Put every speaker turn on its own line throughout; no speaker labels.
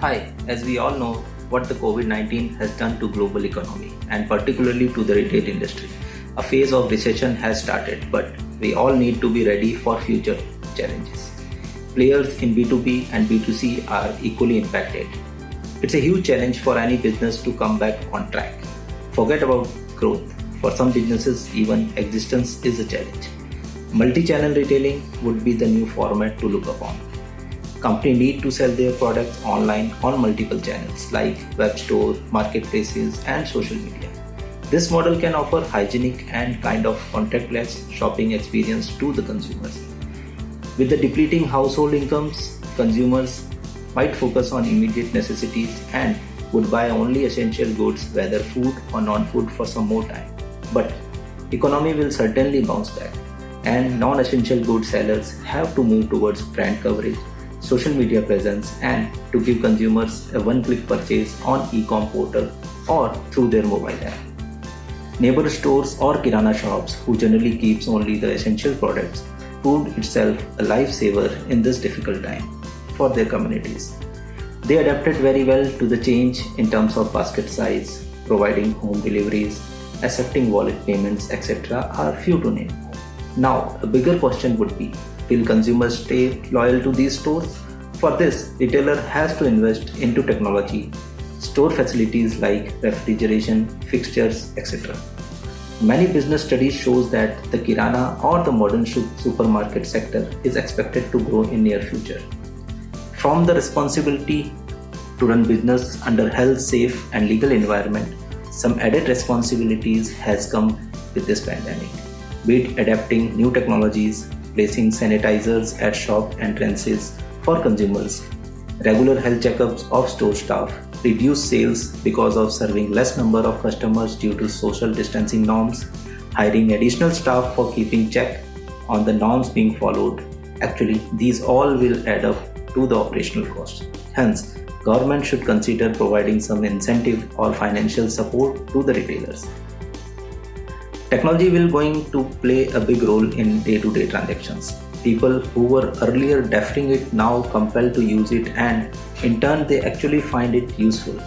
Hi, as we all know what the COVID-19 has done to global economy and particularly to the retail industry. A phase of recession has started, but we all need to be ready for future challenges. Players in B2B and B2C are equally impacted. It's a huge challenge for any business to come back on track. Forget about growth. For some businesses, even existence is a challenge. Multi-channel retailing would be the new format to look upon. Companies need to sell their products online on multiple channels like web store, marketplaces, and social media. This model can offer hygienic and kind of contactless shopping experience to the consumers. With the depleting household incomes, consumers might focus on immediate necessities and would buy only essential goods, whether food or non-food, for some more time. But economy will certainly bounce back, and non-essential goods sellers have to move towards brand coverage, social media presence, and to give consumers a one-click purchase on e-com portal or through their mobile app. Neighbor stores or kirana shops, who generally keeps only the essential products, proved itself a lifesaver in this difficult time for their communities. They adapted very well to the change in terms of basket size, providing home deliveries, accepting wallet payments, etc. are few to name. Now, a bigger question would be, will consumers stay loyal to these stores? For this, retailer has to invest into technology, store facilities like refrigeration, fixtures, etc. Many business studies shows that the kirana or the modern supermarket sector is expected to grow in near future. From the responsibility to run business under health, safe and legal environment, some added responsibilities has come with this pandemic. Be it adapting new technologies, placing sanitizers at shop entrances for consumers, regular health checkups of store staff, reduced sales because of serving less number of customers due to social distancing norms, hiring additional staff for keeping check on the norms being followed. Actually, these all will add up to the operational cost. Hence, government should consider providing some incentive or financial support to the retailers. Technology will going to play a big role in day-to-day transactions. People who were earlier deferring it now compelled to use it, and in turn they actually find it useful.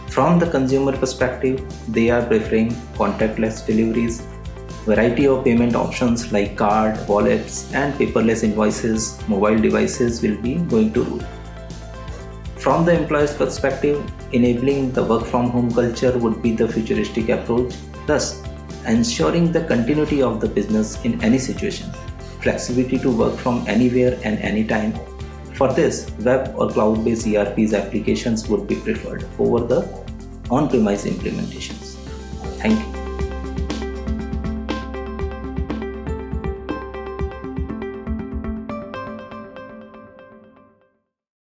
From the consumer perspective, they are preferring contactless deliveries, variety of payment options like card, wallets and paperless invoices, mobile devices will be going to rule. From the employer's perspective, enabling the work from home culture would be the futuristic approach, thus ensuring the continuity of the business in any situation, flexibility to work from anywhere and anytime. For this, web or cloud-based ERPs applications would be preferred over the on-premise implementations. Thank you.